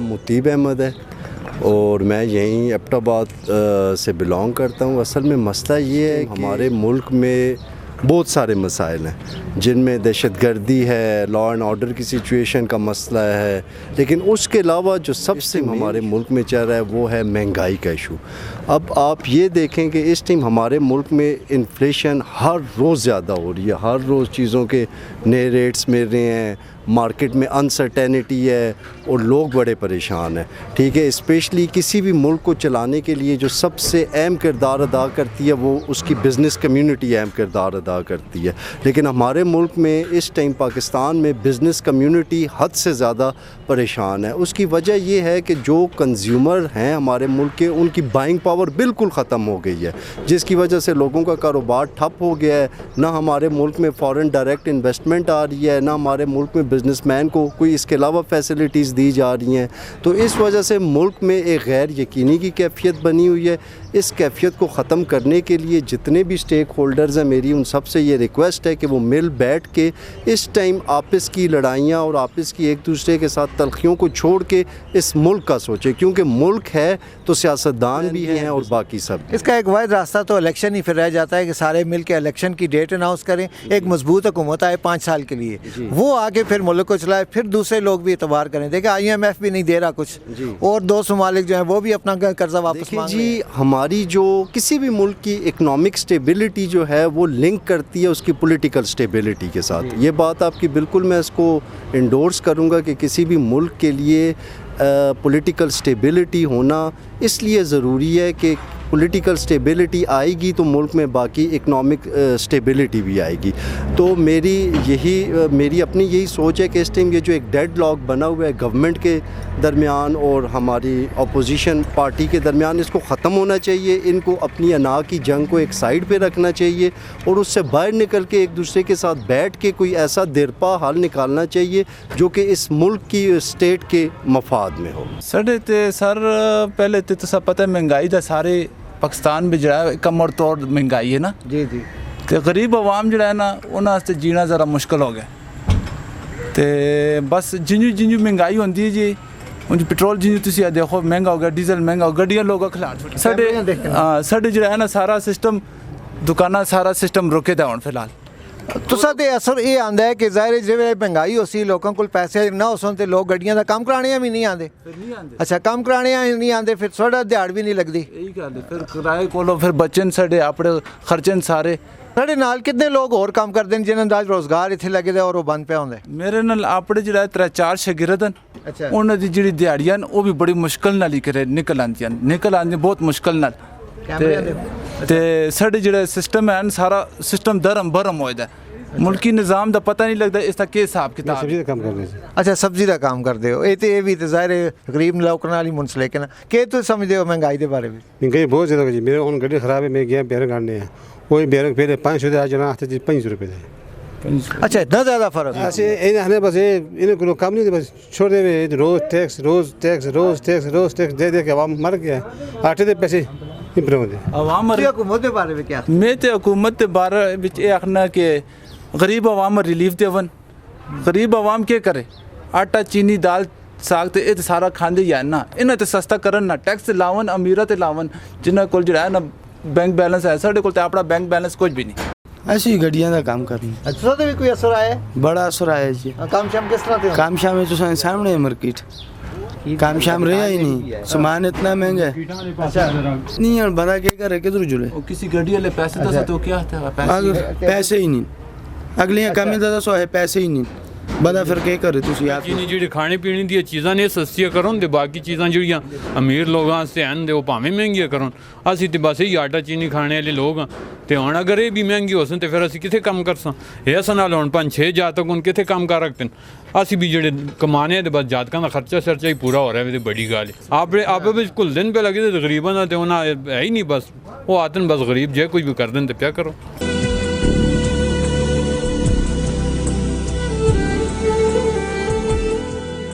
मुतीब अहमद है और मैं यहीं एबटाबाद से बिलोंग करता हूँ। असल में मसला ये है कि हमारे मुल्क में बहुत सारे मसाइल हैं जिनमें दहशतगर्दी है, लॉ एंड ऑर्डर की सिचुएशन का मसला है, लेकिन उसके अलावा जो सबसे हमारे मुल्क में चल रहा है वो है महंगाई का इशू। अब आप ये देखें कि इस टाइम हमारे मुल्क में इन्फ्लेशन हर रोज़ ज़्यादा हो रही है, हर रोज़ चीज़ों के नए रेट्स मिल रहे हैं, मार्केट में अनसर्टेनिटी है और लोग बड़े परेशान हैं। ठीक है, स्पेशली किसी भी मुल्क को चलाने के लिए जो सबसे अहम किरदार अदा करती है वो उसकी बिज़नेस कम्युनिटी अहम किरदार अदा करती है। लेकिन हमारे मुल्क में इस टाइम पाकिस्तान में बिज़नेस कम्युनिटी हद से ज़्यादा परेशान है। उसकी वजह ये है कि जो कंज्यूमर हैं हमारे मुल्क के, उनकी बाइंग पावर बिल्कुल ख़त्म हो गई है, जिसकी वजह से लोगों का कारोबार ठप हो गया है। ना हमारे मुल्क में फ़ॉरेन डायरेक्ट इन्वेस्टमेंट आ रही है, ना हमारे मुल्क में बिज़नेसमैन को कोई इसके अलावा फैसिलिटीज़ दी जा रही हैं। तो इस वजह से मुल्क में एक गैर यकीनी की कैफियत बनी हुई है। इस कैफियत को ख़त्म करने के लिए जितने भी स्टेक होल्डर्स हैं, मेरी उन सब से ये रिक्वेस्ट है कि वो मिल बैठ के इस टाइम आपस की लड़ाइयाँ और आपस की एक दूसरे के साथ तलखियों को छोड़ के इस मुल्क का सोचें, क्योंकि मुल्क है तो सियासतदान भी हैं और बाकी सब। इसका एक वाहिद रास्ता तो इलेक्शन ही फिर रह जाता है कि सारे मिल के इलेक्शन की डेट अनाउंस करें, एक मजबूत हुकूमत आए 5 साल के लिए, वो आगे फिर मुल्क को चलाए, फिर दूसरे लोग भी एतबार करें। देखिए IMF भी नहीं दे रहा कुछ, और 2 ममालिक जो हैं वो भी अपना कर्जा वापस मांग रहे हैं। हमारी जो किसी भी मुल्क की इकनॉमिक स्टेबिलिटी जो है वो लिंक करती है उसकी पॉलिटिकल स्टेबिलिटी के साथ। ये बात आपकी बिल्कुल मैं इसको इंडोर्स करूँगा कि किसी भी मुल्क के लिए पॉलिटिकल स्टेबिलिटी होना इसलिए ज़रूरी है कि पॉलिटिकल स्टेबिलिटी आएगी तो मुल्क में बाकी इकनॉमिक स्टेबिलिटी भी आएगी। तो मेरी अपनी यही सोच है कि इस टाइम ये जो एक डेड लॉक बना हुआ है गवर्नमेंट के दरमियान और हमारी अपोजिशन पार्टी के दरमियान, इसको ख़त्म होना चाहिए। इनको अपनी अना की जंग को एक साइड पे रखना चाहिए और उससे बाहर निकल के एक दूसरे के साथ बैठ के कोई ऐसा देरपा हल निकालना चाहिए जो कि इस मुल्क की स्टेट के मफाद में हो। सर पहले तो सब पता है महंगाई का सारे पाकिस्तान में जो है कम और तौर महंगाई है ना जी तो गरीब आवाम जो है ना उन्होंने जीना ज़रा मुश्किल हो गया। तो बस जिंजू महंगाई होती है जी, उन पेट्रोल जिंजू तुम देखो महंगा हो गया, डीजल महंगा हो, गड्डियाँ लोग खिलाफ साढ़े जो है ना सारा सिस्टम दुकाना सारा सिस्टम रुके दा हुण फिलहाल। तो सर असर ये आंदा है कि ज़ाहिर जिवें महंगाई हो सी लोगों को पैसे ना हो सन ते लोग गड्डियां दा काम कराने भी नहीं आते। अच्छा, काम कराने नहीं आते, फिर साढ़ा दिहाड़ भी नहीं लगती। यही गल है, फिर किराए कोलो फिर बच्चन साढ़े अपने खर्चन सारे। साढ़े नाल कितने लोग और काम करते हैं जिन्हें दा रोजगार इत्थे लगे दे और वो बंद पे होंदे? मेरे नाल अपने जो 3-4 शागिर्द हैं, अच्छा, उन्हां दी जिहड़ी दिहाड़ियां वो भी बड़ी मुश्किल नाल ही निकल आंदियां बहुत मुश्किल नाल। ते साढ़े जो सिस्टम है सारा सिस्टम धर्म भरम हो जाता है, मुल्की निज़ाम का पता नहीं लगता इसका क्या हिसाब किताब। सब्जी का काम करने से। अच्छा, सब्जी का काम करते हो, ये भी तो ज़ाहिर गरीब लोगों नाल ही मुंसलिक है ना। क्या तुम समझते हो महंगाई के बारे में? महंगाई बहुत ज़्यादा जी, मेरे हुण गड्डी खराब है, मैं गया बैरंग आने हैं, वही बैरंग पहले 500 दे, आज आते जी 500 रुपये दे। अच्छा, इतना ज़्यादा फ़र्क? ऐसे इन्हें बस इन्हें कोई काम नहीं, बस छोड़ दे, रोज़ टैक्स दे के आवाम मर गया। आटे दे पैसे हुकूमत के बारे में क्या? मैं तो हुकूमत के बारे में ये आखना कि गरीब आवाम रिलीफ देवन। गरीब आवाम क्या करे, आटा चीनी दाल साग तो ये सारा खाते ही है ना, इन्हें तो सस्ता करन ना, टैक्स लावन अमीर ते लावन, जिन्हें को जो है ना बैंक बैलेंस है, साढ़े को अपना बैंक बैलेंस कुछ भी नहीं। ऐसी ही गड्डियां का काम करनी। अच्छा, तो भी कोई असर आया? बड़ा असर आया जी। काम शाम किस तरह थे? काम शाम में तो सामने है मार्केट, काम शाम रहा ही नहीं, सामान इतना महंगा है। अच्छा, नहीं यार बड़ा क्या करे, किधर जुड़े किसी गड्डी वाले पैसे दस तो क्या पैसे ही नहीं, अगलियां कमी दा दसो है पैसे ही नहीं, बड़ा फिर क्या करे तुसी आप जी खाने पीने दी चीज़ां ने सस्तियां करो ते बाकी चीज़ां जिहड़ियां अमीर लोगों आस्ते हैं वो भावें महंगियां करो। असीं ते बस ही आटा चीनी खाने वाले लोग हाँ, तो हुण अगर ये भी महंगी हो सन तो फिर असीं कित्थे कम करसां? ये असां नाल हुण 5-6 जातक हुण कित्थे कम कर रखते हैं। असीं भी जेह्ड़े कमाने ते बस जातकां दा खर्चा ही पूरा हो रहा है, बड़ी गल है। आपे बिच घुलदे पे लगे ते गरीबां दा ते उन्हां है ही नहीं, बस वो आतन बस गरीब जे कुछ भी कर देन ते क्या करो।